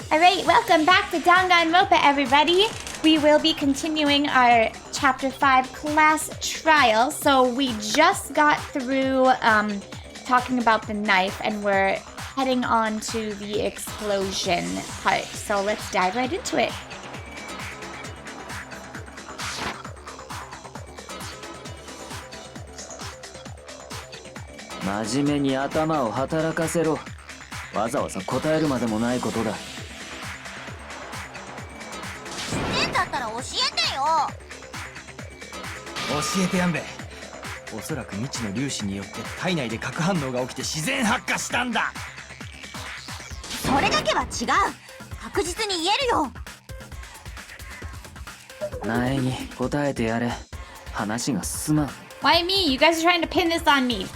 Alright, welcome back to Danganronpa, everybody. We will be continuing our Chapter 5 class trial. So we just got through talking about the knife, and we're heading on to the explosion part. So let's dive right into it.真面目に頭を働かせろ。わざわざ答えるまでもないことだ。知ってんだったら教えてよ。教えてやんべ。おそらく未知の粒子によって体内で核反応が起きて自然発火したんだ。それだけは違う。確実に言えるよ。苗に答えてやれ。話が進まん。 Why me? You guys are trying to pin this on me.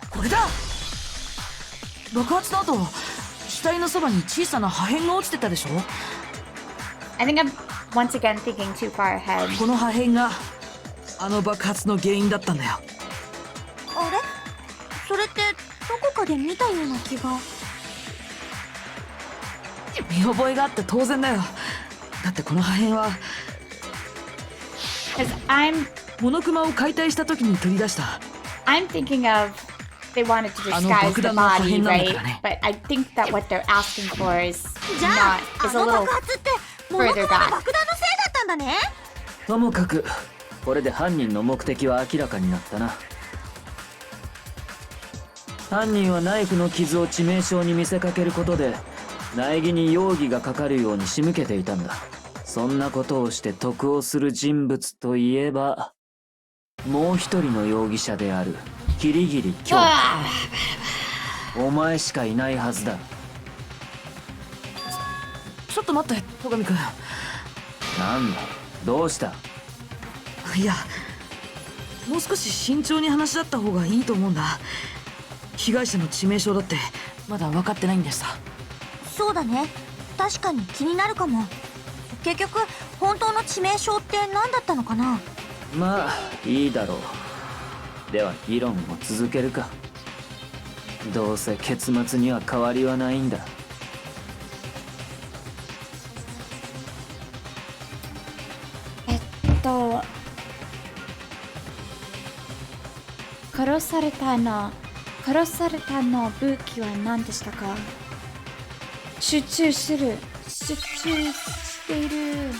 これだ。爆発の後、死体のそばに小さな破片が落ちてたでしょ。 I think I'm once again thinking too far ahead. この破片があの爆発の原因だったんだよ。あれ？それってどこかで見たような気が。見覚えがあって当然だよ。だってこの破片は I'm モノクマを解体した時に取り出した。thinking of they wanted to disguise the body, right? But I think that what they're asking for is じゃ not あ、 is あ a の little 爆発ってモノクマの爆弾のせいだったんだね。ともかくこれで犯人の目的は明らかになったな。犯人はナイフの傷を致命傷に見せかけることで苗木に容疑がかかるように仕向けていたんだ。そんなことをして得をする人物といえばもう一人の容疑者であるキリギリ京子。お前しかいないはずだ。ちょっと待って、戸上君。なんだ、どうした？いや、もう少し慎重に話し合った方がいいと思うんだ。被害者の致命傷だってまだ分かってないんでさ。そうだね。確かに気になるかも。結局本当の致命傷って何だったのかな。まあいいだろう。では議論を続けるか。どうせ結末には変わりはないんだ。殺されたの武器は何でしたか？集中している。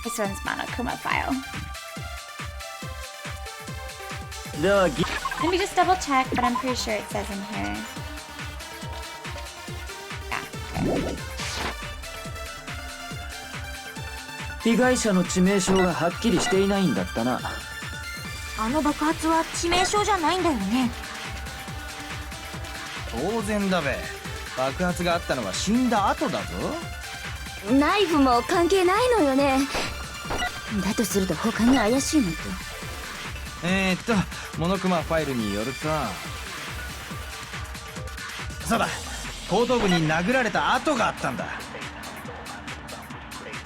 This one's Monokuma file. では Let me just double check, but I'm pretty sure it says in here. Yeah. 被害者の致命傷がはっきりしていないんだったな。あの爆発は致命傷じゃないんだよね。当然だべ。爆発があったのは死んだ後だぞ。ナイフも関係ないのよね。だとすると他に怪しいのと。モノクマファイルによると、そうだ、後頭部に殴られた跡があったんだ。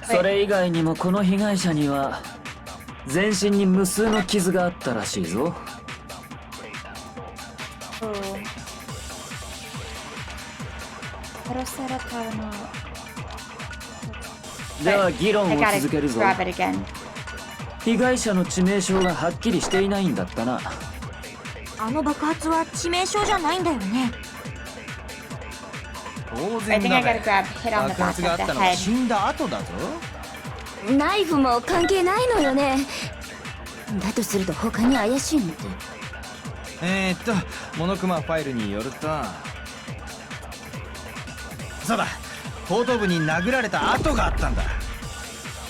それ以外にもこの被害者には全身に無数の傷があったらしいぞ。殺されたの。では議論を続けるぞ。被害者の致命傷がはっきりしていないんだったな。あの爆発は致命傷じゃないんだよね。当然だべ。爆発があったのは死んだ後だぞ。ナイフも関係ないのよね。だとすると他に怪しいのと。モノクマファイルによると、そうだ、後頭部に殴られた跡があったんだ。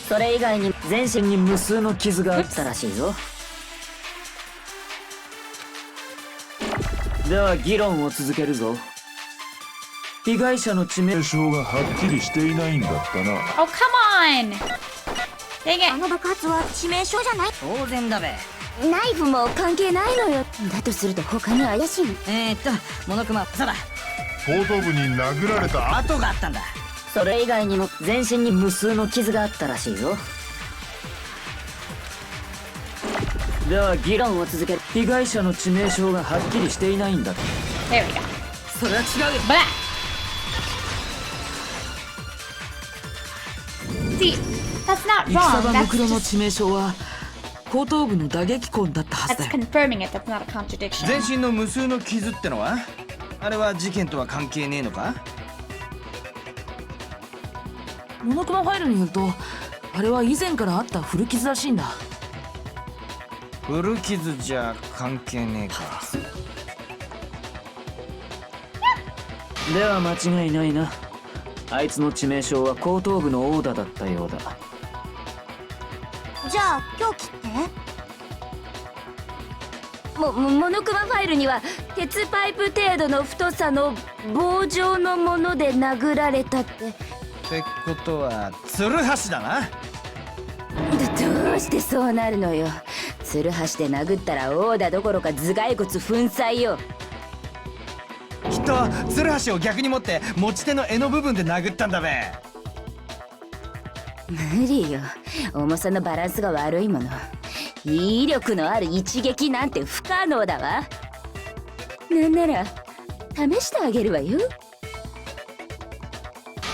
それ以外に全身に無数の傷があったらしいぞ。では議論を続けるぞ。被害者の致命傷がはっきりしていないんだったな。Oh, come on! Dang it! あの爆発は致命傷じゃない。当然だべ。ナイフも関係ないのよ。だとすると他に怪しいの。モノクマ、そうだ、後頭部に殴られた跡があったんだ。そそれ以外にも全身に無数の傷があったらしいぞ。では議論を続ける。被害者の致命傷がはっきりしていないんだ。 There we go. それは違うよ。 Blah. See, that's not 戦 wrong. 場 That's 袋の just 致命傷は後頭部の打撃痕だったはず that's だよ。 confirming it. That's not a contradiction. 全身の無数の傷ってのはあれは事件とは関係ねえのか？モノクマファイルによるとあれは以前からあった古傷らしいんだ。古傷じゃ関係ねえか。では間違いないな。あいつの致命傷は後頭部の殴打だったようだ。じゃあ凶器って？モノクマファイルには鉄パイプ程度の太さの棒状のもので殴られたって。ってことはツルハシだな。どうしてそうなるのよ。ツルハシで殴ったら殴打どころか頭蓋骨粉砕よ。きっとツルハシを逆に持って持ち手の柄の部分で殴ったんだべ。無理よ。重さのバランスが悪いもの。威力のある一撃なんて不可能だわ。なんなら試してあげるわよ。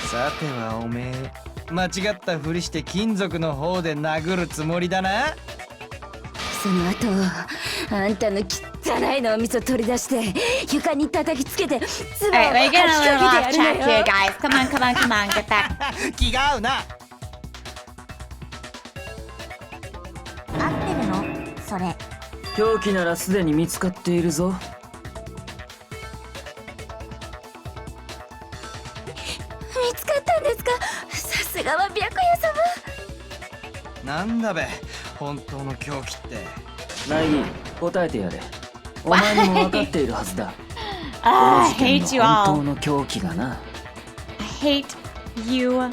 さてはおめえ間違ったふりして金属の方で殴るつもりだな。その後あんたの汚い脳みそ取り出して床に叩きつけて唾を Alright, 吐 we're getting a き little か off けてや track るの here, よ。 guys. Come on, come on, come on. Get back. 気が合うな。合ってるのそれ？凶器ならすでに見つかっているぞ。見つかったんですか？さすがは白夜様。なんだべ本当の凶器って。ナイギ答えてやれ。お前にも分かっているはずだ。こ Ah, の I 事件 hate you の本 all. 当の凶器がな。 I hate you all.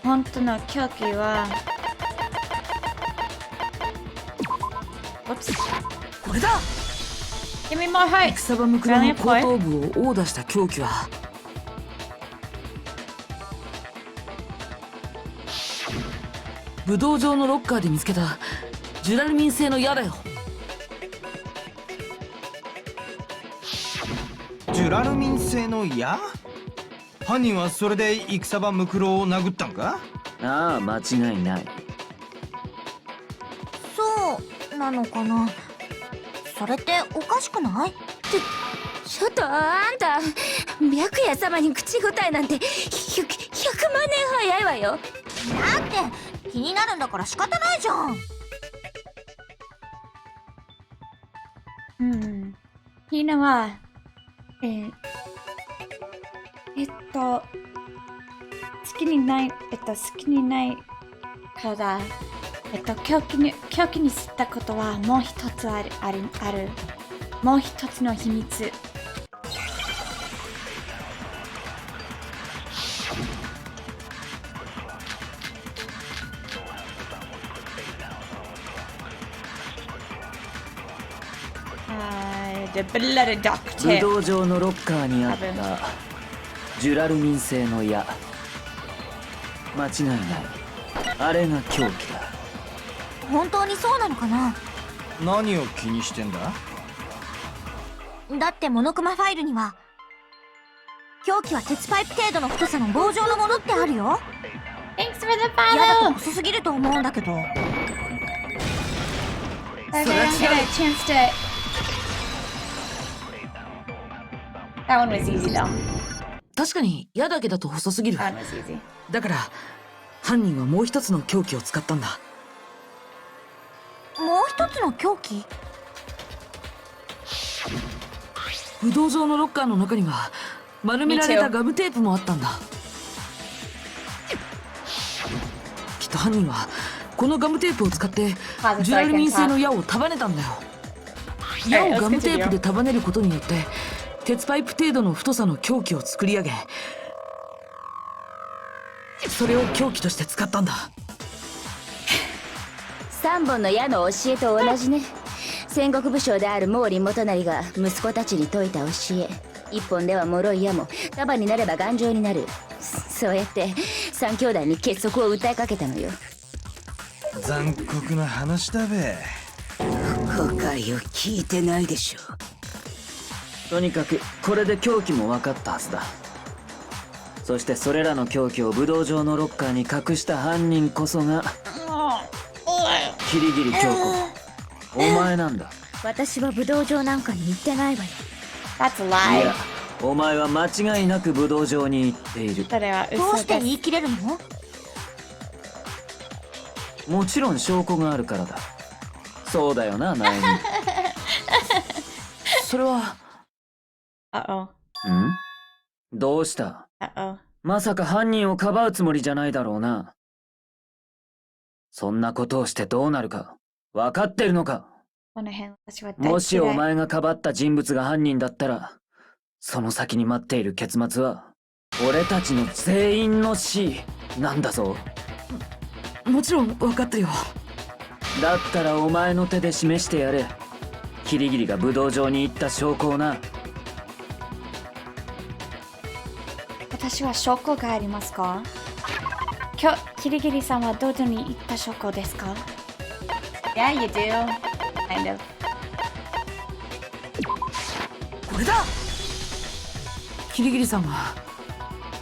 本当の狂気は Whoops. これだ。 Give me more hearts. 戦場袋の後頭部を殴打した凶器は武道場のロッカーで見つけたジュラルミン製の矢だよ。ジュラルミン製の矢？犯人はそれで戦場ムクロを殴ったんか？ああ、間違いない。そうなのかな。それっておかしくない？ちょっとあんた白夜様に口答えなんて100万年早いわよ。だって気になるんだから仕方ないじゃん。ヒナは好きにないから狂気に知ったことはもう一つあるもう一つの秘密。The blood 武 doctor。 道場のロッカーにあったジュラルミン製の矢。間違いない。あれが凶器だ。本当にそうなのかな。何を気にしてんだ？だってモノクマファイルには凶器は鉄パイプ程度の太さの棒状のものってあるよ。 Thanks for the 嫌だと follow. 細すぎると思うんだけど。 Okay, I don't get a chance to. That one was easy though. 確かに矢だけだと細すぎる。 That one was easy. だから犯人はもう一つの凶器を使ったんだ。もう一つの凶器？武道場のロッカーの中には丸められたガムテープもあったんだ。きっと犯人はこのガムテープを使ってジュラルミン製の矢を束ねたんだよ。矢をガムテープで束ねることによって鉄パイプ程度の太さの凶器を作り上げ、それを凶器として使ったんだ。3本の矢の教えと同じね。戦国武将である毛利元就が息子たちに説いた教え。1本では脆い矢も束になれば頑丈になる。そうやって三兄弟に結束を訴えかけたのよ。残酷な話だべ。後悔を聞いてないでしょ。とにかくこれで凶器も分かったはずだ。そしてそれらの凶器を武道場のロッカーに隠した犯人こそがキリギリ京子、お前なんだ。私は武道場なんかに行ってないわよ。 That's a い lie. や、お前は間違いなく武道場に行っている。それはどう嘘です。して言い切れるの？もちろん証拠があるからだ。そうだよな、ナエミ。それは Uh-oh. ん？どうした？ Uh-oh. まさか犯人をかばうつもりじゃないだろうな。そんなことをしてどうなるか分かってるのか？この辺私は大嫌い。もしお前がかばった人物が犯人だったら、その先に待っている結末は俺たちの全員の死なんだぞ。もちろん分かってるよ。だったらお前の手で示してやれ。キリギリが武道場に行った証拠をな。私は証拠がありますか？キリギリさんはどこに行った証拠ですか？ Yeah, you do. Kind of. これだ。キリギリさんが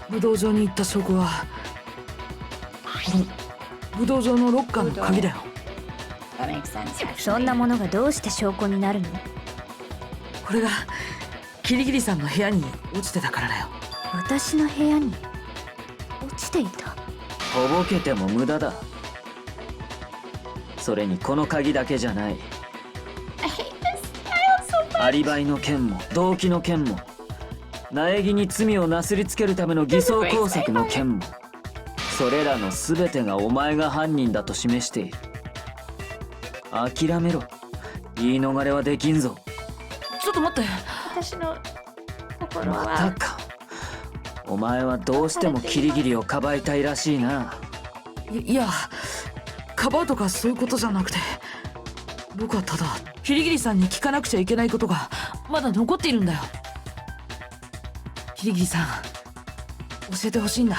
武道場に行った証拠はこの武道場のロッカーの鍵だよ。That makes sense. そんなものがどうして証拠になるの？これがキリギリさんの部屋に落ちてたからだよ。私の部屋に落ちていた。とぼけても無駄だ。それにこの鍵だけじゃない。 I hate this style so much. アリバイの件も動機の件も苗木に罪をなすりつけるための偽装工作の件も、それらの全てがお前が犯人だと示している。諦めろ。言い逃れはできんぞ。ちょっと待って。私の心またはか。お前はどうしてもキリギリをかばいたいらしいな。いや、かばうとかそういうことじゃなくて、僕はただキリギリさんに聞かなくちゃいけないことがまだ残っているんだよ。キリギリさん、教えてほしいんだ。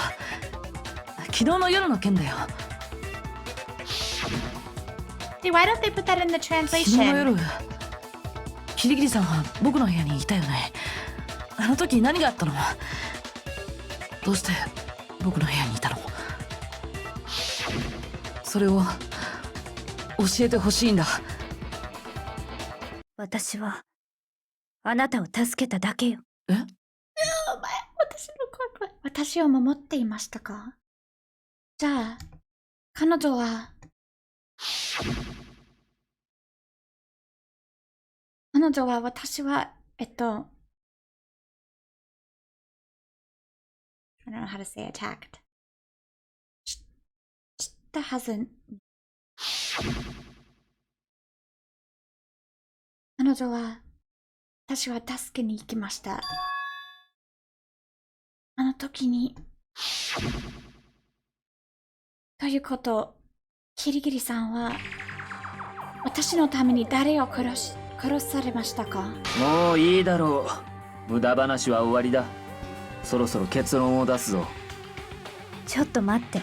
昨日の夜の件だよ。Dude, why don't they put that in the 昨日の translation? 夜、キリギリさんは僕の部屋にいたよね。あの時何があったの？どうして僕の部屋にいたの？それを教えてほしいんだ。私はあなたを助けただけよ。え？私を守っていましたか？じゃあ、彼女は私はI don't know how to say attacked. 知ったはず。彼女は私は助けに行きました。あの時に。ということ、キリギリさんは私のために誰を殺されましたか？もういいだろう。無駄話は終わりだ。そろそろ結論を出すぞ。ちょっと待って、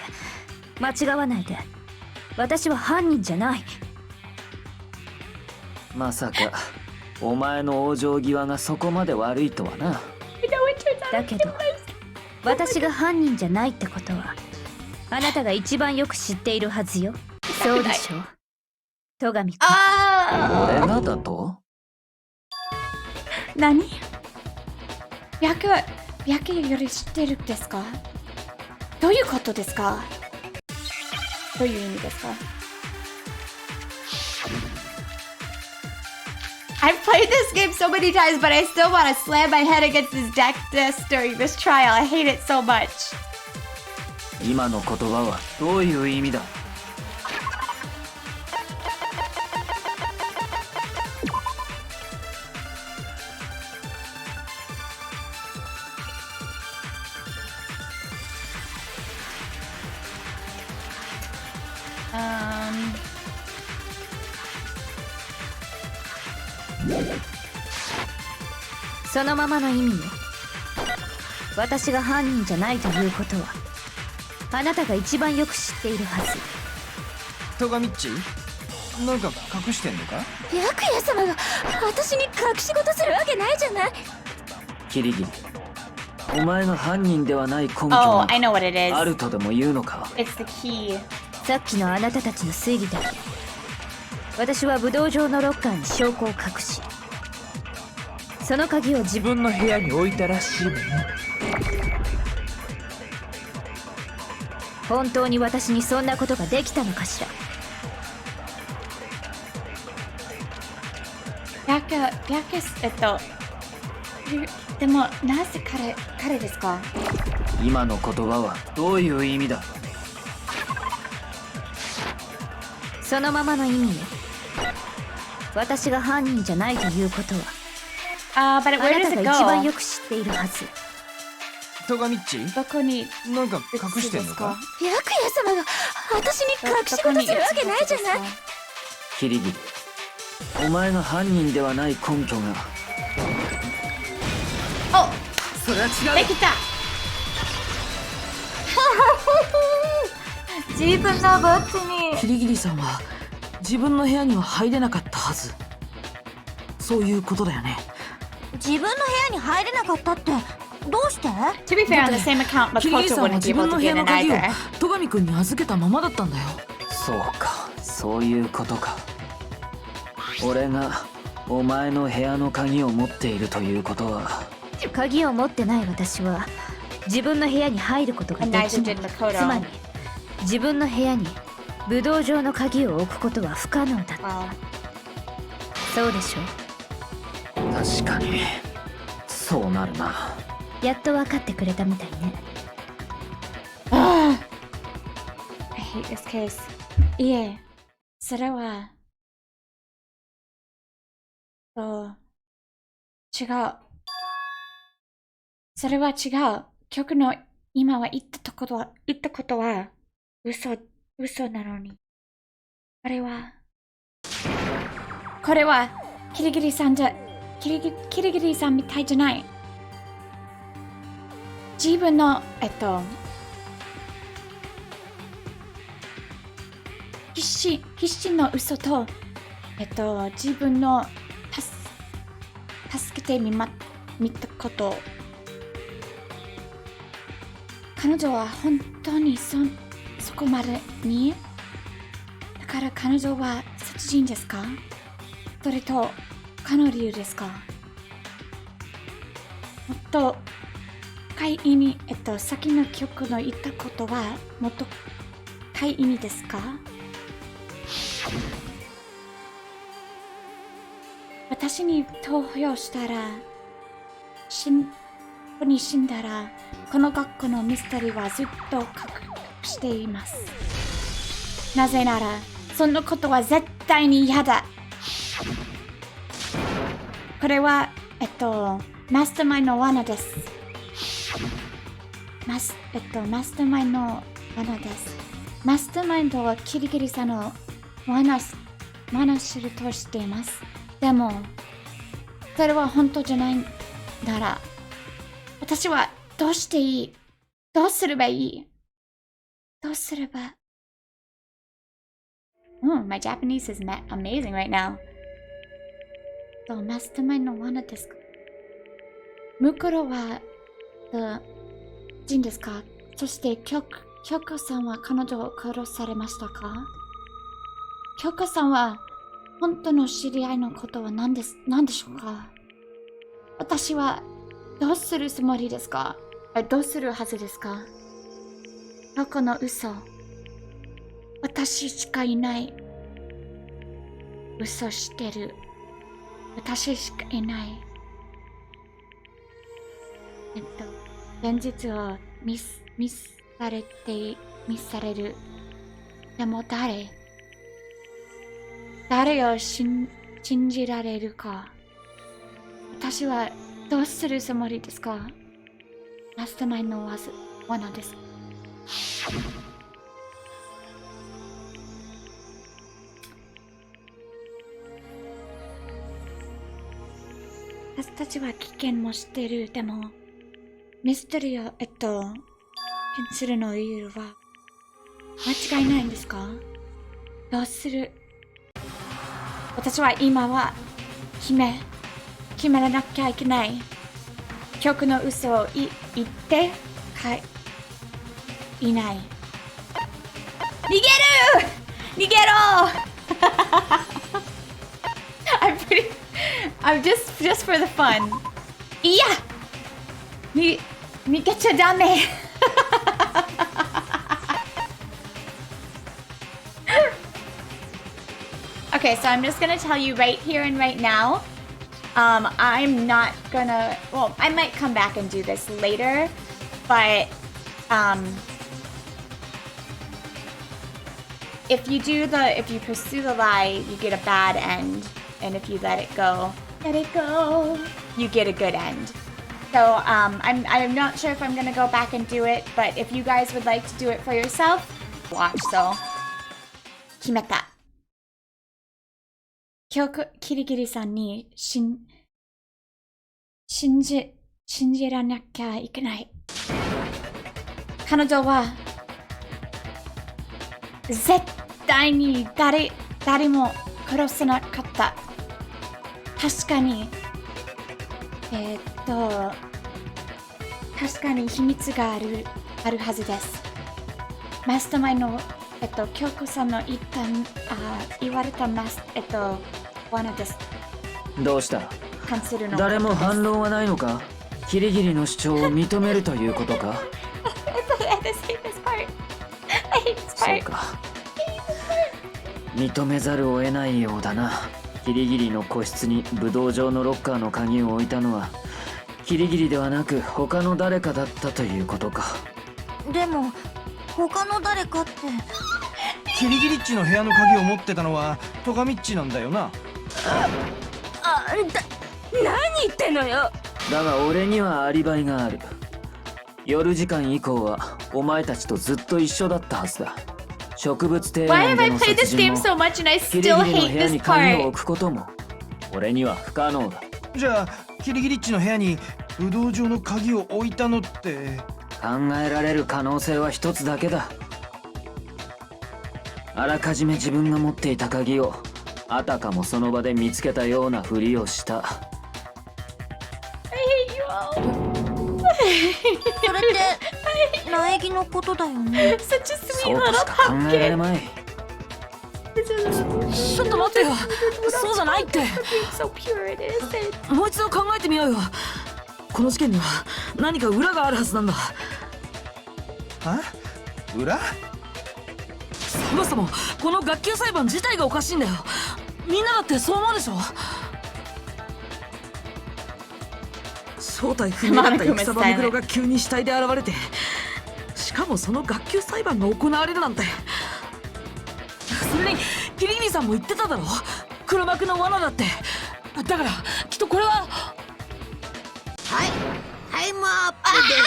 間違わないで。私は犯人じゃない。まさかお前の往生際がそこまで悪いとはな。だけど私が犯人じゃないってことはあなたが一番よく知っているはずよ。そうでしょ、戸上君。あ俺がだと？何？白より知ってるんですか？どういうことですか？どういう意味ですか？ I've played this game so many times, but I still want to slam my head against this deck during this trial. I hate it so much. 今の言葉はどういう意味だ？そのままの意味よ。私が犯人じゃないということはあなたが一番よく知っているはず。戸上っちなんか隠してんのか？白夜様が私に隠し事するわけないじゃない。キリギリ、お前が犯人ではない根拠 Oh, が I know what it あ is. るとでも言うのか？ It's the key. さっきのあなたたちの推理だけ私は武道場のロッカーに証拠を隠し、その鍵を自分の部屋に置いたらしいのね。本当に私にそんなことができたのかしら。でもなぜ彼ですか？今の言葉はどういう意味だ？そのままの意味よ。私が犯人じゃないということは、But あ where な does た it が一番 go? よく知っているはず。戸上っちどこになんか隠してんのか？白夜様が私に隠し事するわけないじゃない。キリギリ、お前が犯人ではない根拠が。それは違う。できた自分のブーツにキリギリさんは自分の部屋には入れなかったはず。そういうことだよね。自分の部屋に入れなかったってどうして？ To be fair, on the same account, キリギリ Makoto さんは wouldn't be 自 able 分 to の部屋 get の in 鍵を either. 戸上くんに預けたままだったんだよ。そうか、そういうことか。俺がお前の部屋の鍵を持っているということは。鍵を持ってない私は自分の部屋に入ることができない。 And neither did Makoto. つまり自分の部屋に武道場の鍵を置くことは不可能だった。 Well, そうでしょ確かにそうなるな。やっと分かってくれたみたいね。I hate this case. いえ、それは違う。それは違う。曲の今は言ったことは嘘なのに。これはキリギリさんみたいじゃない。自分の必死の嘘と自分の助けてみたこと。彼女は本当にそこまでに。だから彼女は殺人ですか？それと他の理由ですか？もっと深い意味、先の曲の言ったことはもっと深い意味ですか？私に投票したら死んだらこの学校のミステリーはずっと隠しています。なぜならそんなことは絶対に嫌だ。これはマスターマインドの罠です。マスターマインドの罠です。マスターマインドはキリギリさんの罠知るとしています。でもそれは本当じゃないなら私はどうすればいい？My Japanese is amazing right now. マスターマインドの罠ですか？ムクロは人ですか？そして京子さんは彼女を殺されましたか？京子さんは本当の知り合いのことは何でしょうか？私はどうするつもりですか？どうするはずですか？京子の嘘。私しかいない。嘘してる。私しかいない。現実を見される。でも誰を信じられるか。私はどうするつもりですか？マスターマインドの罠です。私たちは危険も知ってる。でもミステリーをするの理由は間違いないんですか？どうする？私は今は決めらなきゃいけない。曲の嘘を言っていない。逃げろI'm just for the fun. いや逃げちゃダメOkay, so I'm just gonna tell you right here and right now. I'm not gonna. Well, I might come back and do this later, but if you pursue the lie, you get a bad end, and if you let it go, you get a good end. So I'm not sure if I'm gonna go back and do it, but if you guys would like to do it for yourself, watch. So, 決めた。キリギリさんに信じらなきゃいけない。彼女は絶対に誰も殺せなかった。確かに確かに秘密があるはずです。マスターマインの京子さんの言われた罠です。どうした？誰も反論はないのか？キリギリの主張を認めるということか？そうか。認めざるを得ないようだな。キリギリの個室に武道場のロッカーの鍵を置いたのはキリギリではなく他の誰かだったということか。でも他の誰かって。キリギリッチの部屋の鍵を持ってたのはトガミッチなんだよな。何言ってんのよ。だが俺にはアリバイがある。夜時間以降はお前たちとずっと一緒だったはずだ。植物庭園での殺人もキリギリの部屋に鍵を置くことも俺には不可能だ。じゃあキリギリッチの部屋に武道場の鍵を置いたのって考えられる可能性は一つだけだ。あらかじめ自分が持っていた鍵をあたかもその場で見つけたようなふりをした。それって苗木のことだよね。そうとしか考えられまい。ちょっと待ってよ。そうじゃないって。もう一度考えてみようよ。この事件には何か裏があるはずなんだ。裏？そもそもこの学級裁判自体がおかしいんだよ。みんなだってそう思うでしょ。正体不明だった戦場のが急に死体で現れて、しかもその学級裁判が行われるなんて。それにキリギリさんも言ってただろ、黒幕の罠だって。だからきっとこれは。タイムアップ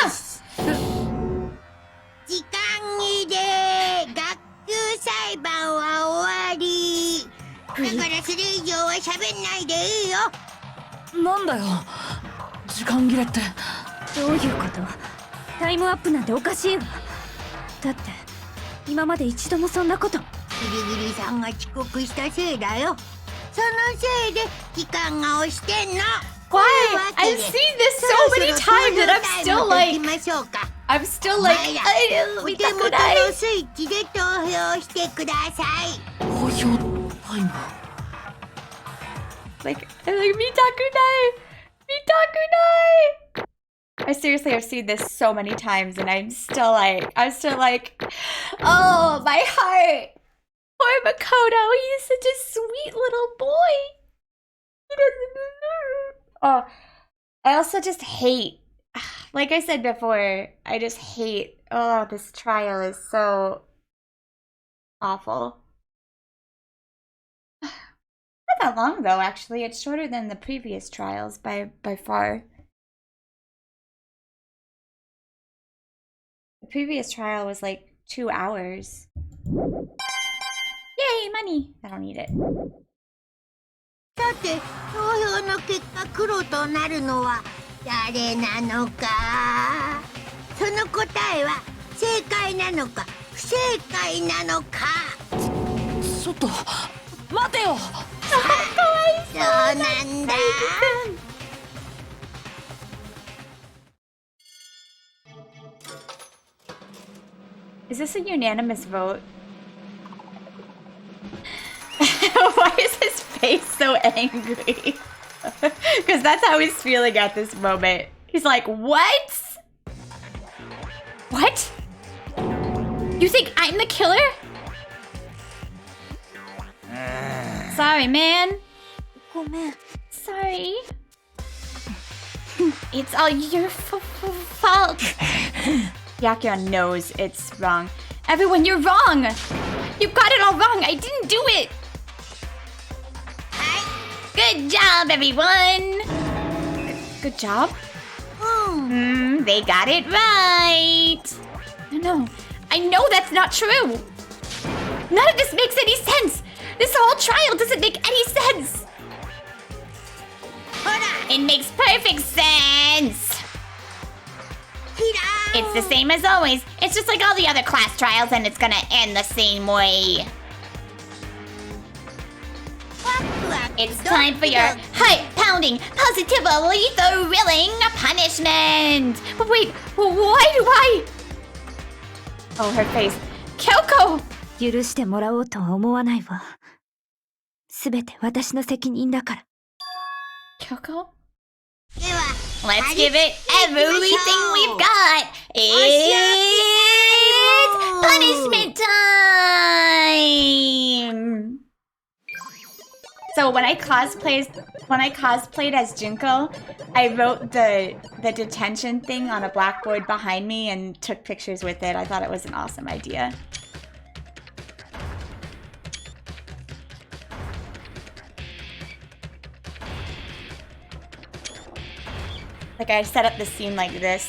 です。時間切れ。学級裁判は終わり。だからそれ以上は喋んないでいいよ。なんだよ時間切れって。どういうこと？タイムアップなんておかしいわ。だって今まで一度もそんなこと。ギリギリさんが遅刻したせいだよ。そのせいで時間が押してんの。Why? I've seen this so many times and I'm still like お手元のスイッチで投票してください。投票タイム。Like Mitakunai. I seriously have seen this so many times and I'm still like, oh, my heart. Poor Makoto, he's such a sweet little boy. He doesn't deserve. Oh, I also just hate, like I said before, I just hate, oh, this trial is so awful. Not that long though, actually. It's shorter than the previous trials by far. The previous trial was like 2 hours. Yay, money! I don't need it. さて、投票の結果黒となるのは誰なのか。その答えは正解なのか不正解なのか。ちょっと待てよ。そうなんだ。Is this a unanimous vote? Why is his face so angry? Because that's how he's feeling at this moment. He's like, what? What? You think I'm the killer? Sorry, man. Sorry. It's all your fault. Yakyo knows it's wrong. Everyone, you're wrong! You got it all wrong! I didn't do it! Good job, everyone! Good job? They got it right! No, I know that's not true! None of this makes any sense! This whole trial doesn't make any sense! It makes perfect sense! It's the same as always. It's just like all the other class trials, and it's gonna end the same way. It's time for your heart-pounding, positively thrilling punishment! But wait, why do I... Oh, her face. Kyoko! 許してもらおうとは思わないわ。すべて私の責任だから。Kyoko? では Let's give it everything we've got! It's punishment time! So when I cosplayed as Junko, I wrote the detention thing on a blackboard behind me and took pictures with it. I thought it was an awesome idea. Like, I set up the scene like this.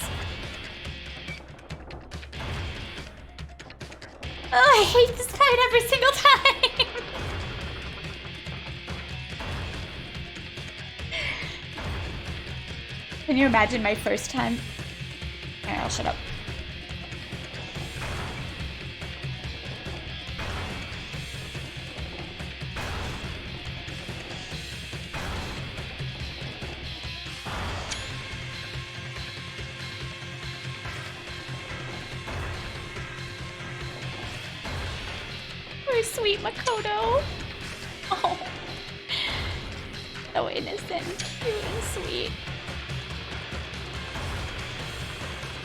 Oh, I hate this part every single time! Can you imagine my first time? Alright, I'll shut up. Poor sweet Makoto. Oh. So innocent, cute and sweet.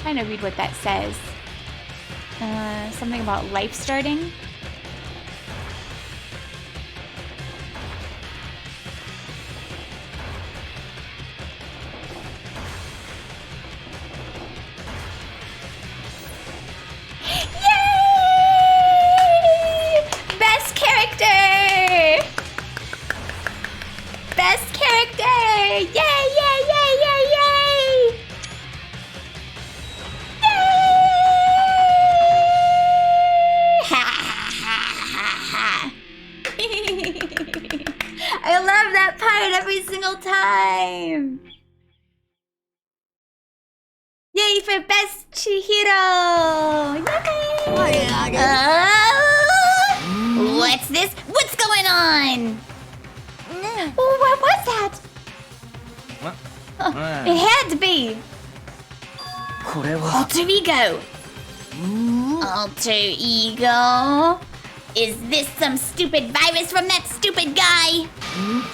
Trying to read what that says. Something about life starting. Yay! Best character! Best character! Yay, yay, yay, yay, yay! I love that part every single time. Yay for best Chihiro! Yay! What's this? What's going on? What was that? What? It had to be. これは Alter ego. Alter ego. Is this some stupid virus from that stupid guy?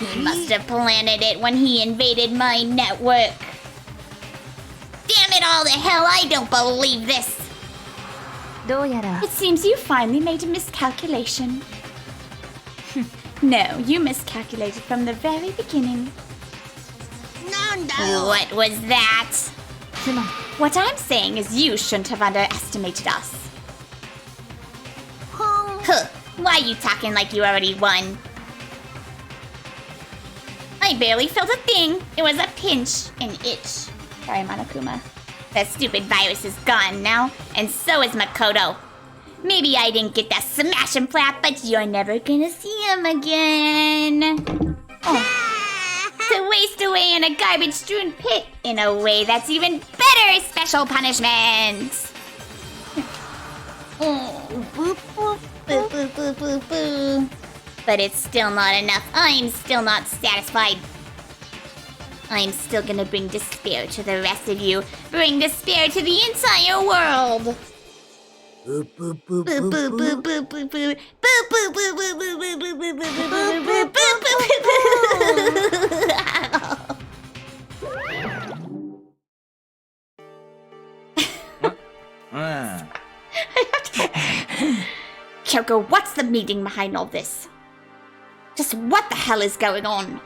He must have planted it when he invaded my network. Damn it all to hell, I don't believe this. どうやら It seems you finally made a miscalculation. No, you miscalculated from the very beginning. なんだよ。 What was that? つまり What I'm saying is you shouldn't have underestimated us. Huh, why are you talking like you already won? I barely felt a thing. It was a pinch, an itch. Sorry, Monokuma. That stupid virus is gone now, and so is Makoto. Maybe I didn't get that smash and flap, but you're never gonna see him again. Oh. To waste away in a garbage-strewn pit in a way that's even better special punishment. Oh. Boop, boop, boop, boop, boop, boop, boop. But it's still not enough. I'm still not satisfied. I'm still gonna bring despair to the rest of you. Bring despair to the entire world. Boop, boop, boop, boop, boop, boop, boop, boop, boop. Boop, boop, boop, boop, boop, boop, boop, boop, boop, boop, boop, boop. Kyoko, what's the meaning behind all this? Just what the hell is going on?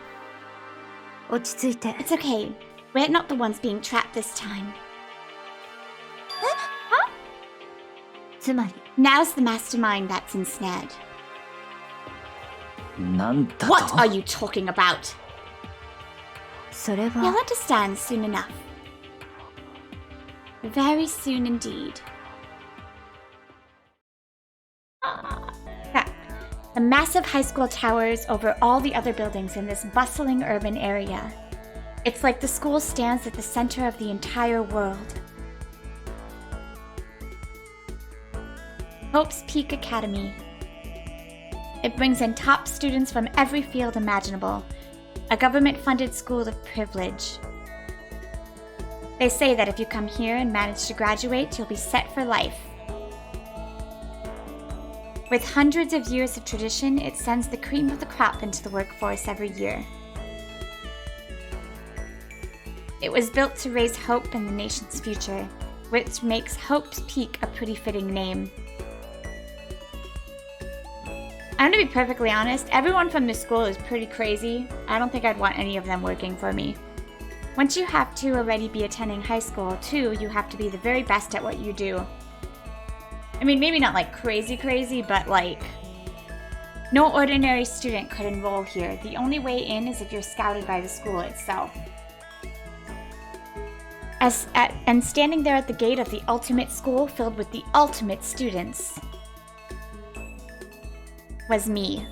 落ち着いて。 It's okay. We're not the ones being trapped this time. つまり Now's the mastermind that's ensnared. なんだと What are you talking about? それ You'll は understand soon enough. Very soon indeed. Yeah. The massive high school towers over all the other buildings in this bustling urban area. It's like the school stands at the center of the entire world. Hope's Peak Academy. It brings in top students from every field imaginable. A government-funded school of privilege. They say that if you come here and manage to graduate, you'll be set for life. With hundreds of years of tradition, it sends the cream of the crop into the workforce every year. It was built to raise hope in the nation's future, which makes Hope's Peak a pretty fitting name. I'm gonna be perfectly honest, everyone from this school is pretty crazy. I don't think I'd want any of them working for me. Once you have to already be attending high school, too, you have to be the very best at what you do. I mean, maybe not like crazy, but like, no ordinary student could enroll here. The only way in is if you're scouted by the school itself. And standing there at the gate of the ultimate school filled with the ultimate students was me.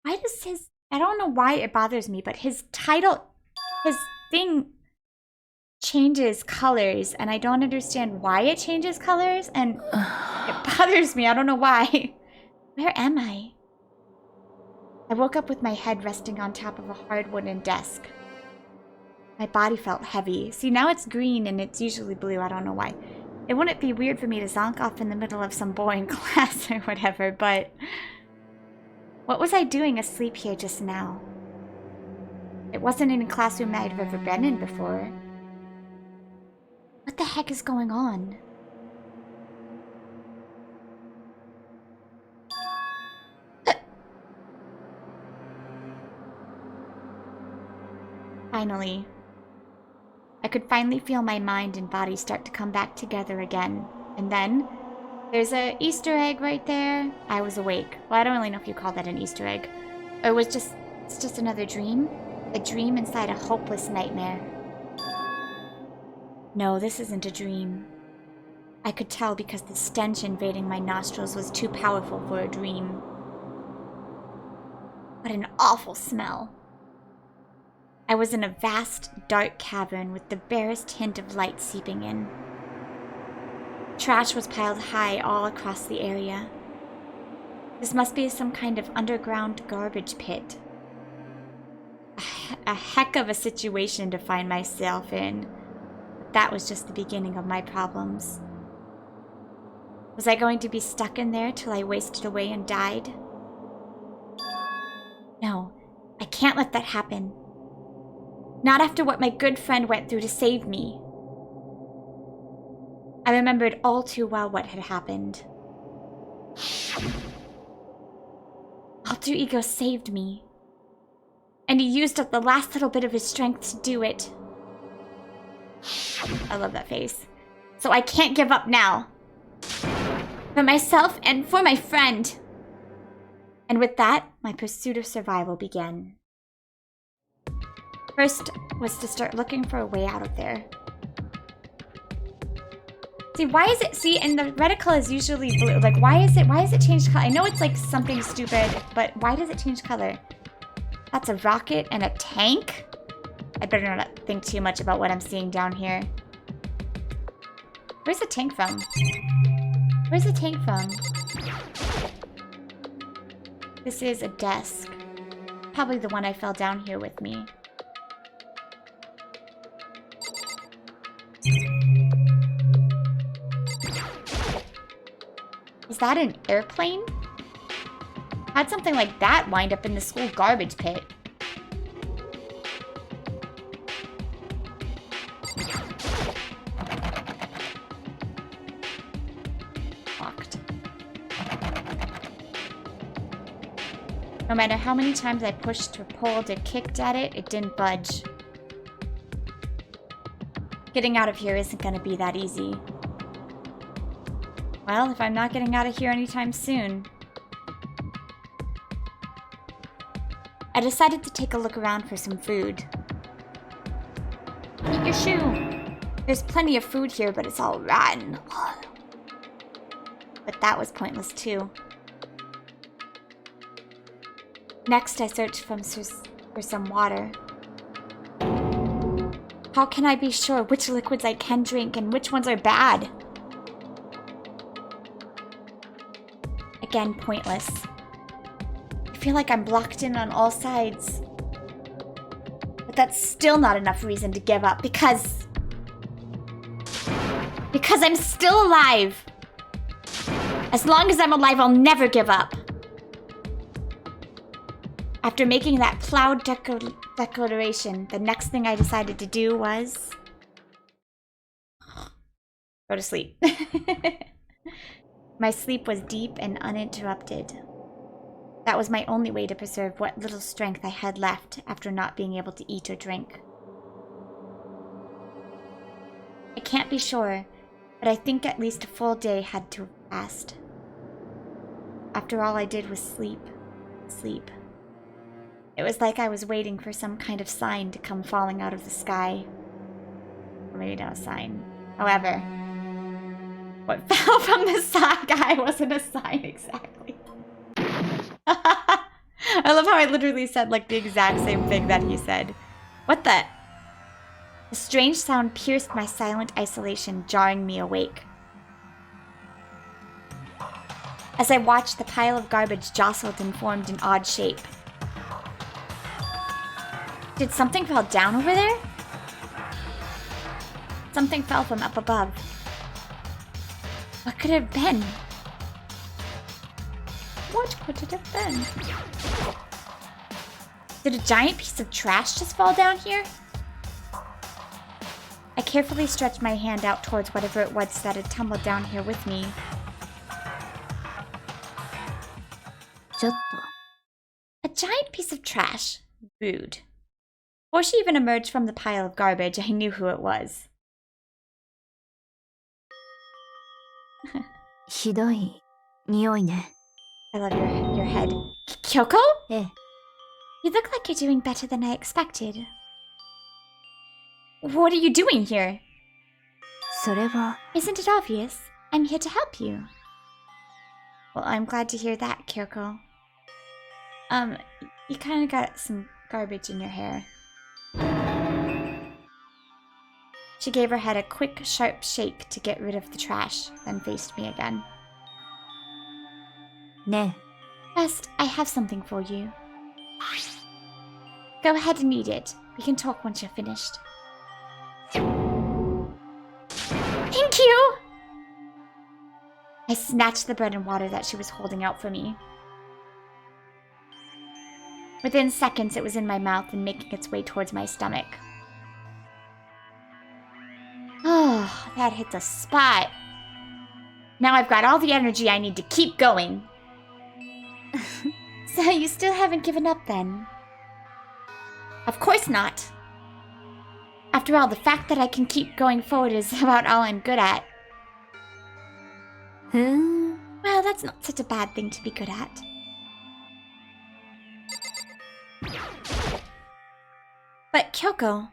Why does his... I don't know why it bothers me, but his title... His thing changes colors, and I don't understand why it changes colors, and it bothers me. I don't know why. Where am I? I woke up with my head resting on top of a hard wooden desk. My body felt heavy. See, now it's green, and it's usually blue. I don't know why. It wouldn't be weird for me to zonk off in the middle of some boring class or whatever, but... What was I doing asleep here just now? It wasn't in a classroom I'd ever been in before. What the heck is going on? Finally. I could finally feel my mind and body start to come back together again. And then, there's a Easter egg right there. I was awake. Well, I don't really know if you call that an Easter egg. Or it's just another dream? A dream inside a hopeless nightmare. No, this isn't a dream. I could tell because the stench invading my nostrils was too powerful for a dream. What an awful smell. I was in a vast, dark cavern with the barest hint of light seeping in. Trash was piled high all across the area. This must be some kind of underground garbage pit. A heck of a situation to find myself in. But that was just the beginning of my problems. Was I going to be stuck in there till I wasted away and died? No, I can't let that happen. Not after what my good friend went through to save me. I remembered all too well what had happened. Alter Ego saved me. And he used up the last little bit of his strength to do it. I love that face. So I can't give up now. For myself and for my friend. And with that, my pursuit of survival began. First was to start looking for a way out of there. See, why is it, and the reticle is usually blue. Like, why is it changed color? I know it's like something stupid, but why does it change color? That's a rocket and a tank? I better not think too much about what I'm seeing down here. Where's the tank from? Where's the tank from? This is a desk. Probably the one I fell down here with me. Is that an airplane? How'd something like that wind up in the school garbage pit? Locked. No matter how many times I pushed or pulled or kicked at it, it didn't budge. Getting out of here isn't gonna be that easy. Well, if I'm not getting out of here anytime soon. I decided to take a look around for some food. Eat your shoe! There's plenty of food here, but it's all rotten. But that was pointless too. Next, I searched for some water. How can I be sure which liquids I can drink and which ones are bad? Again, pointless. I feel like I'm blocked in on all sides. But that's still not enough reason to give up because I'm still alive. As long as I'm alive, I'll never give up. After making that cloud declaration, the next thing I decided to do was go to sleep. My sleep was deep and uninterrupted. That was my only way to preserve what little strength I had left after not being able to eat or drink. I can't be sure, but I think at least a full day had to have passed. After all I did was sleep. Sleep. It was like I was waiting for some kind of sign to come falling out of the sky. Or maybe not a sign. However, what fell from the sky wasn't a sign exactly. I love how I literally said like the exact same thing that he said. What the? A strange sound pierced my silent isolation, jarring me awake. As I watched, the pile of garbage jostled and formed an odd shape. Did something fall down over there? Something fell from up above. What could it have been? What could it have been? Did a giant piece of trash just fall down here? I carefully stretched my hand out towards whatever it was that had tumbled down here with me. ちょっと A giant piece of trash. Rude. Before she even emerged from the pile of garbage, I knew who it was. ひどい匂いね。 I love your head. Kyoko? ええ、 You look like you're doing better than I expected. What are you doing here? それは Isn't it obvious? I'm here to help you. Well, I'm glad to hear that, Kyoko. You kind of got some garbage in your hair. She gave her head a quick, sharp shake to get rid of the trash, then faced me again. ね First, I have something for you. Go ahead and eat it. We can talk once you're finished. Thank you! I snatched the bread and water that she was holding out for me. Within seconds, it was in my mouth and making its way towards my stomach. Oh, that hit the spot. Now I've got all the energy I need to keep going. So you still haven't given up then? Of course not. After all, the fact that I can keep going forward is about all I'm good at. ふーん Well, that's not such a bad thing to be good at. But Kyoko,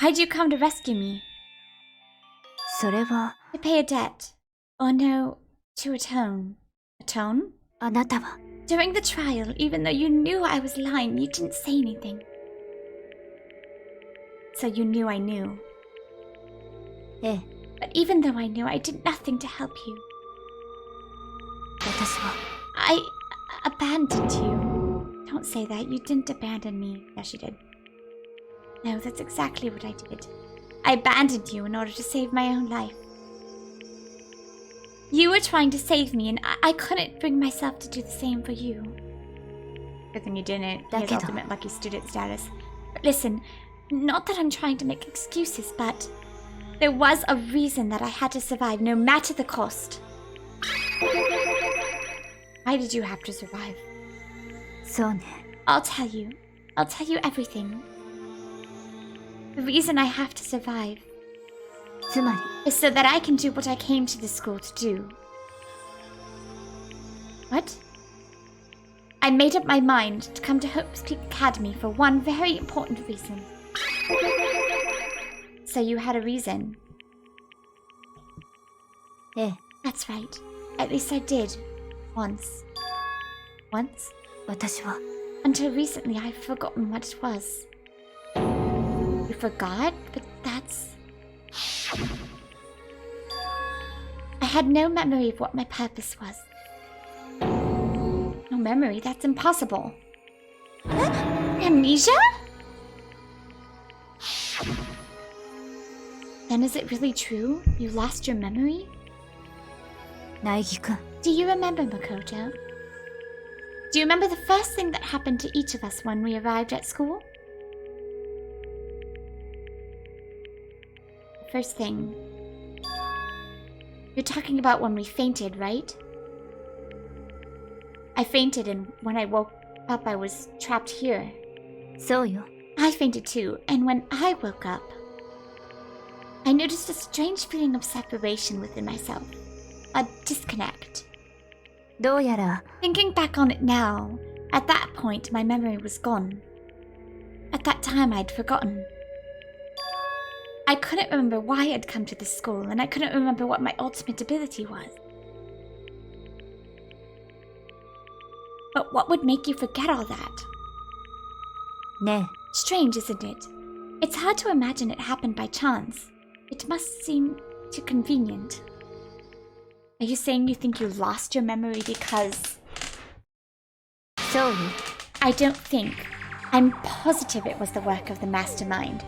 why'd you come to rescue me? それは To pay a debt. Or no, to atone. Atone? あなたは During the trial, even though you knew I was lying, you didn't say anything. So you knew I knew. ええ But even though I knew, I did nothing to help you. 私は I abandoned you. Don't say that. You didn't abandon me. Yes, you did. No, that's exactly what I did. I abandoned you in order to save my own life. You were trying to save me, and I couldn't bring myself to do the same for you. Good thing you didn't. He has ultimate lucky student status. But listen, not that I'm trying to make excuses, but there was a reason that I had to survive, no matter the cost. Why did you have to survive? そうね I'll tell you. I'll tell you everything. The reason I have to survive つまり is so that I can do what I came to the school to do. What? I made up my mind to come to Hope's Peak Academy for one very important reason. So you had a reason. ええ That's right. At least I did. Once. Once? 私は Until recently, I've forgotten what it was. You forgot? But that's... I had no memory of what my purpose was. No memory? That's impossible. Amnesia? Then is it really true? You lost your memory? 苗木くん Do you remember, Makoto? Do you remember the first thing that happened to each of us when we arrived at school? The first thing. You're talking about when we fainted, right? I fainted, and when I woke up, I was trapped here. そうよ I fainted too, and when I woke up, I noticed a strange feeling of separation within myself. A disconnect. どうやら Thinking back on it now, at that point my memory was gone. At that time I'd forgotten. I couldn't remember why I'd come to this school, and I couldn't remember what my ultimate ability was. But what would make you forget all that? ね Strange, isn't it? It's hard to imagine it happened by chance. It must seem too convenient. Are you saying you think you lost your memory because... えそうよ I don't think. I'm positive it was the work of the mastermind.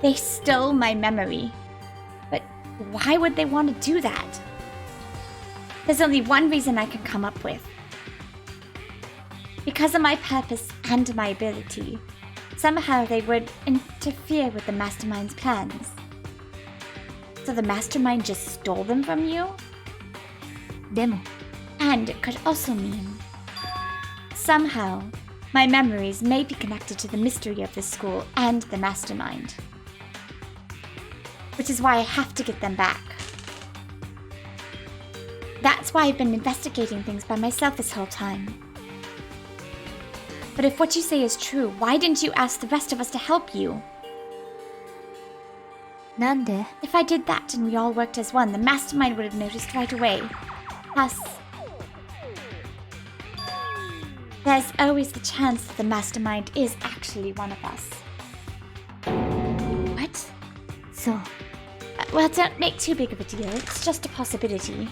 They stole my memory. But why would they want to do that? There's only one reason I can come up with. Because of my purpose and my ability, somehow they would interfere with the mastermind's plans. So the mastermind just stole them from you? でも And it could also mean somehow my memories may be connected to the mystery of the school and the mastermind. Which is why I have to get them back. That's why I've been investigating things by myself this whole time. But if what you say is true, why didn't you ask the rest of us to help you? なんで If I did that and we all worked as one, the mastermind would have noticed right away. Plus, there's always the chance that the mastermind is actually one of us. What? そう Well, don't make too big of a deal. It's just a possibility.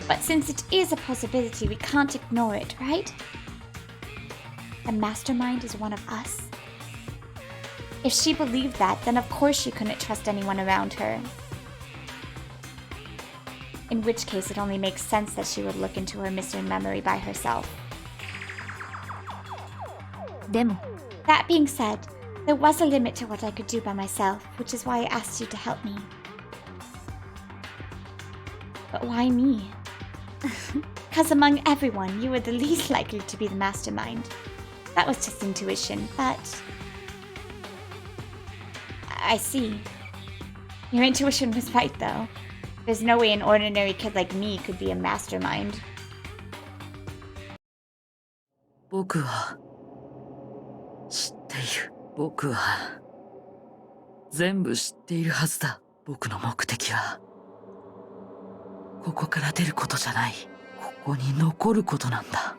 But since it is a possibility, we can't ignore it, right? The mastermind is one of us. If she believed that, then of course she couldn't trust anyone around her. In which case, it only makes sense that she would look into her missing memory by herself. でも That being said, there was a limit to what I could do by myself, which is why I asked you to help me. But why me? Because among everyone, you were the least likely to be the mastermind. That was just intuition, but... I see. Your intuition was right, though. There's no way an ordinary kid like me could be a mastermind. 僕は知っている。僕は全部知っているはずだ。僕の目的はここから出ることじゃない。ここに残ることなんだ。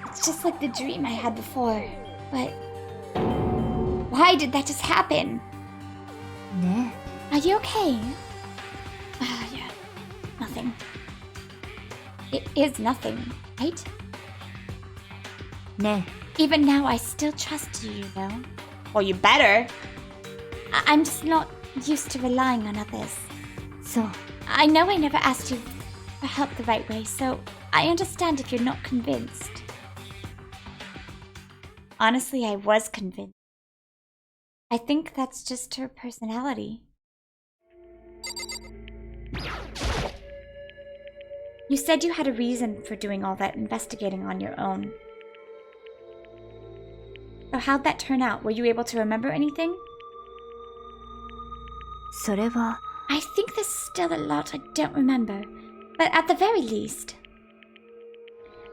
It's just like the dream I had before. But why did that just happen? ね Are you okay? It is nothing, right? ね Even now, I still trust you, you know? Well, you better. I'm just not used to relying on others. えそう I know I never asked you for help the right way, so I understand if you're not convinced. Honestly, I was convinced. I think that's just her personality. You said you had a reason for doing all that investigating on your own. So how'd that turn out? Were you able to remember anything? それは I think there's still a lot I don't remember, but at the very least,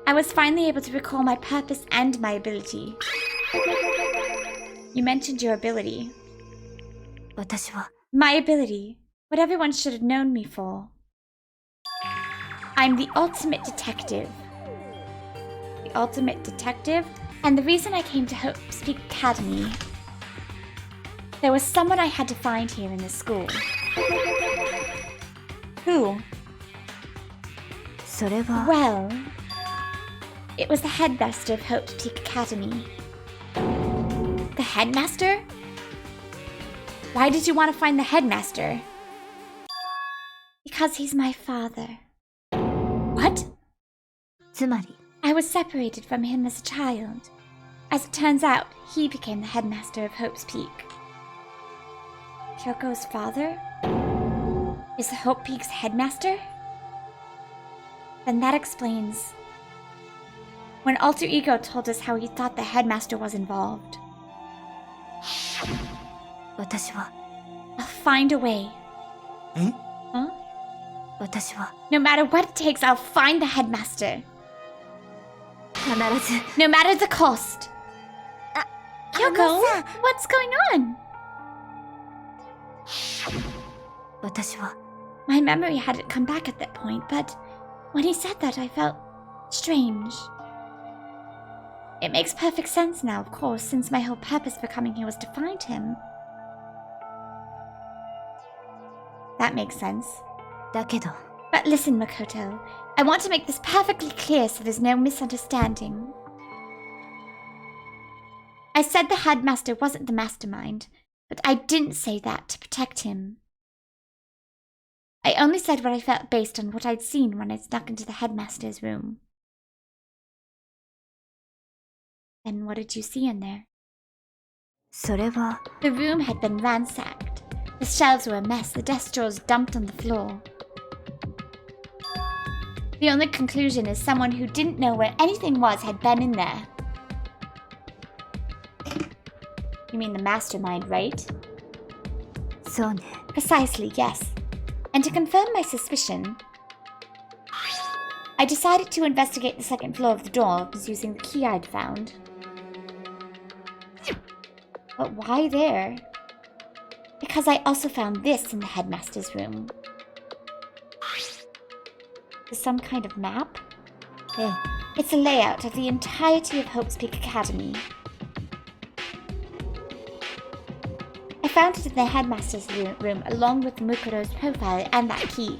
I was finally able to recall my purpose and my ability. You mentioned your ability. 私は My ability, what everyone should have known me for. I'm the ultimate detective. The ultimate detective? And the reason I came to Hope's Peak Academy, there was someone I had to find here in the school. Who? それは Well, it was the headmaster of Hope's Peak Academy. The headmaster? Why did you want to find the headmaster? Because he's my father. What? つまり I was separated from him as a child. As it turns out, he became the headmaster of Hope's Peak. Kyoko's father? Is Hope Peak's headmaster? Then that explains when Alter Ego told us how he thought the headmaster was involved. 私は I'll find a way. Huh? 私は No matter what it takes, I'll find the headmaster. 必ず No matter the cost. Kyoko, what's going on? 私は My memory hadn't come back at that point, but when he said that, I felt strange. It makes perfect sense now, of course, since my whole purpose for coming here was to find him. That makes sense. だけど But listen, Makoto, I want to make this perfectly clear so there's no misunderstanding. I said the headmaster wasn't the mastermind, but I didn't say that to protect him. I only said what I felt based on what I'd seen when I snuck into the headmaster's room. And what did you see in there? それは The room had been ransacked. The shelves were a mess, the desk drawers dumped on the floor. The only conclusion is someone who didn't know where anything was had been in there. You mean the mastermind, right? そうね Precisely, yes. And to confirm my suspicion, I decided to investigate the second floor of the doors using the key I'd found. But why there? Because I also found this in the headmaster's room. Is some kind of map? ええ It's a layout of the entirety of Hope's Peak Academy. I found it in the headmaster's room along with Mukuro's profile and that key.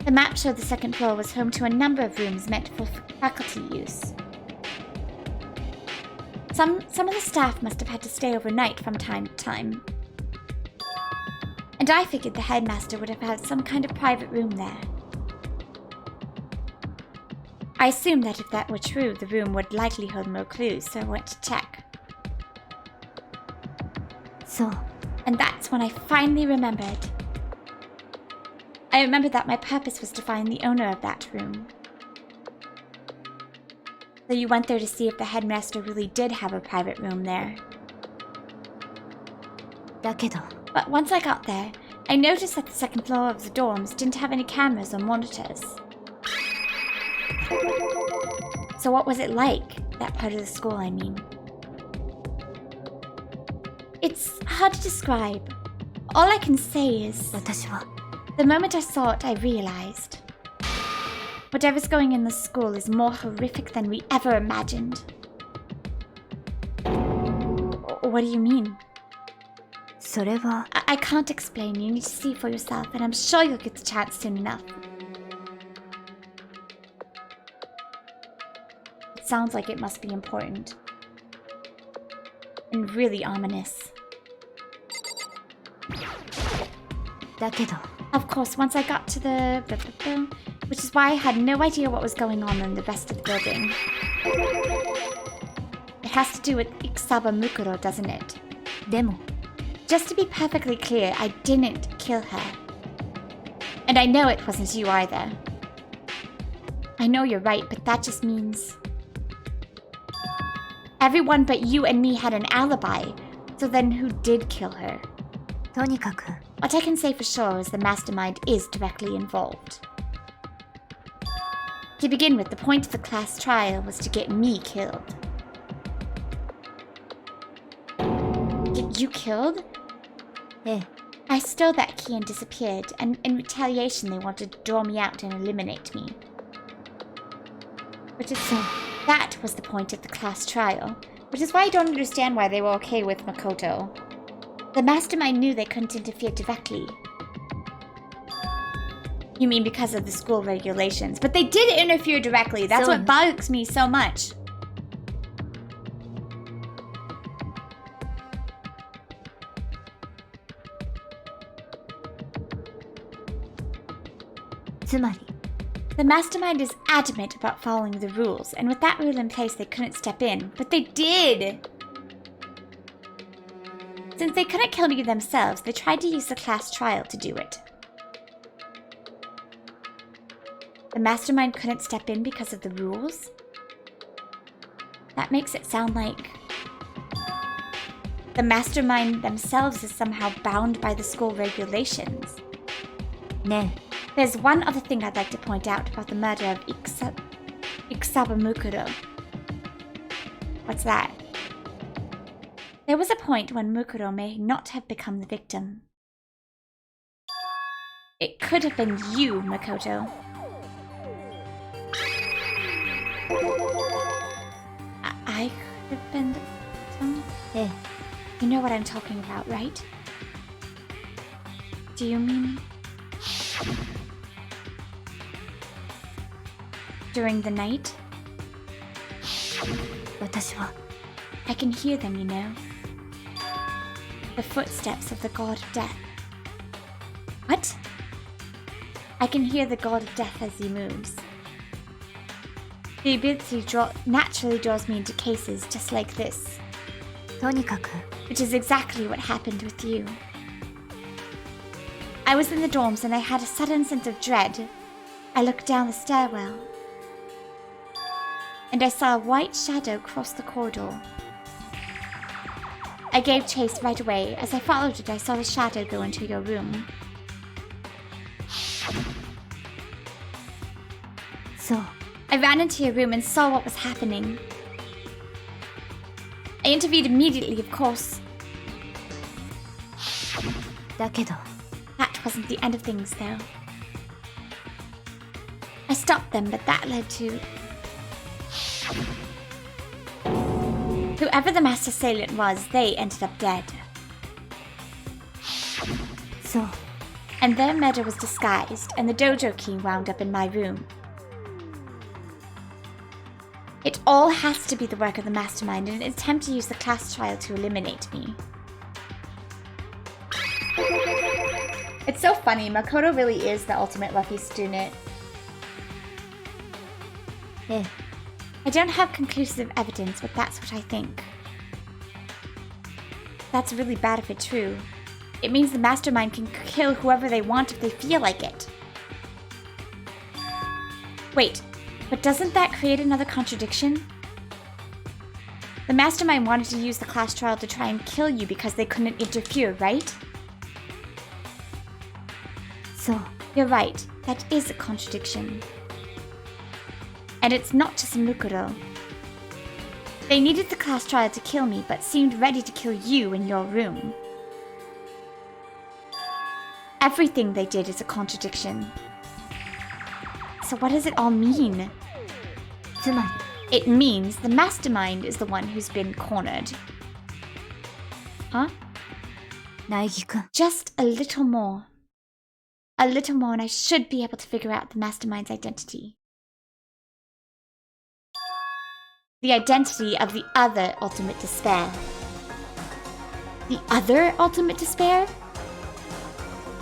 The map showed the second floor was home to a number of rooms meant for faculty use. Some of the staff must have had to stay overnight from time to time. And I figured the headmaster would have had some kind of private room there. I assumed that if that were true, the room would likely hold more clues, so I went to check. そう And that's when I finally remembered. I remembered that my purpose was to find the owner of that room. So you went there to see if the headmaster really did have a private room there. だけど But once I got there, I noticed that the second floor of the dorms didn't have any cameras or monitors. So what was it like, that part of the school, I mean? It's hard to describe. All I can say is, 私は the moment I saw it, I realized. Whatever's going in the school is more horrific than we ever imagined. What do you mean? それは I can't explain. You need to see for yourself, and I'm sure you'll get the chance soon enough. It sounds like it must be important. And really ominous. だけど Of course, once I got to the... which is why I had no idea what was going on in the rest of the building. It has to do with Isaba Mukuro, doesn't it? でも Just to be perfectly clear, I didn't kill her. And I know it wasn't you either. I know you're right, but that just means... Everyone but you and me had an alibi. So then who did kill her? とにかく What I can say for sure is the mastermind is directly involved. To begin with, the point of the class trial was to get me killed. Get you killed? ええ I stole that key and disappeared, and in retaliation they wanted to draw me out and eliminate me. Which is so... That was the point of the class trial, which is why I don't understand why they were okay with Makoto. The mastermind knew they couldn't interfere directly. You mean because of the school regulations? But they did interfere directly. That's what bugs me so much. The mastermind is adamant about following the rules, and with that rule in place, they couldn't step in. But they did! Since they couldn't kill me themselves, they tried to use the class trial to do it. The mastermind couldn't step in because of the rules? That makes it sound like the mastermind themselves is somehow bound by the school regulations. ね There's one other thing I'd like to point out about the murder of Isaba Mukuro. What's that? There was a point when Mukuro may not have become the victim. It could have been you, Makoto. I could have been the victim? Eh. You know what I'm talking about, right? Do you mean... during the night? 私は I can hear them, you know. The footsteps of the god of death. What? I can hear the god of death as he moves. The ability naturally draws me into cases just like this. とにかく Which is exactly what happened with you. I was in the dorms and I had a sudden sense of dread. I looked down the stairwell. And I saw a white shadow cross the corridor. I gave chase right away. As I followed it, I saw the shadow go into your room. So I ran into your room and saw what was happening. I intervened immediately, of course. だけど That wasn't the end of things, though. I stopped them, but that led to... Whoever the master assailant was, they ended up dead. So And their murder was disguised, and the dojo key wound up in my room. It all has to be the work of the mastermind in an attempt to use the class trial to eliminate me. It's so funny, Makoto really is the ultimate lucky student. ええ I don't have conclusive evidence, but that's what I think. That's really bad if it's true. It means the mastermind can kill whoever they want if they feel like it. Wait, but doesn't that create another contradiction? The mastermind wanted to use the class trial to try and kill you because they couldn't interfere, right? So You're right, that is a contradiction. And it's not just Mukuro. They needed the class trial to kill me, but seemed ready to kill you in your room. Everything they did is a contradiction. So what does it all mean? つまり It means the mastermind is the one who's been cornered. Huh? 苗木くん Just a little more. A little more and I should be able to figure out the mastermind's identity. the identity of the other ultimate despair. The other ultimate despair?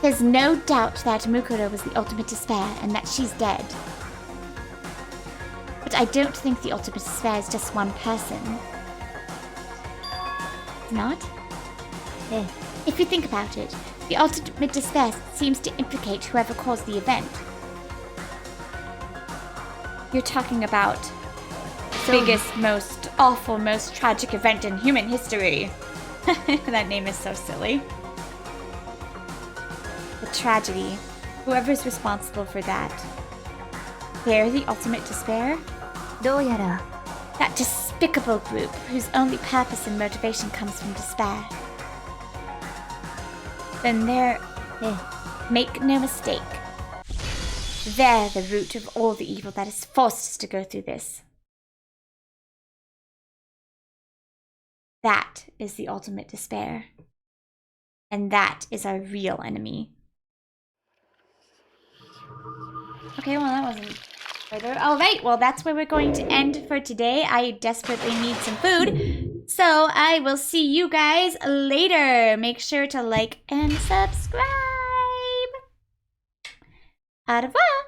There's no doubt that Makoto was the ultimate despair and that she's dead. But I don't think the ultimate despair is just one person. Not? If you think about it, the ultimate despair seems to implicate whoever caused the event. You're talking about the biggest, most awful, most tragic event in human history. That name is so silly. The tragedy. Whoever's responsible for that. They're the ultimate despair? どうやら That despicable group whose only purpose and motivation comes from despair. Then they're... make no mistake. They're the root of all the evil that has forced us to go through this. That is the ultimate despair. And that is our real enemy. Okay, well that wasn't further. Alright, well that's where we're going to end for today. I desperately need some food. So I will see you guys later. Make sure to like and subscribe. Au revoir!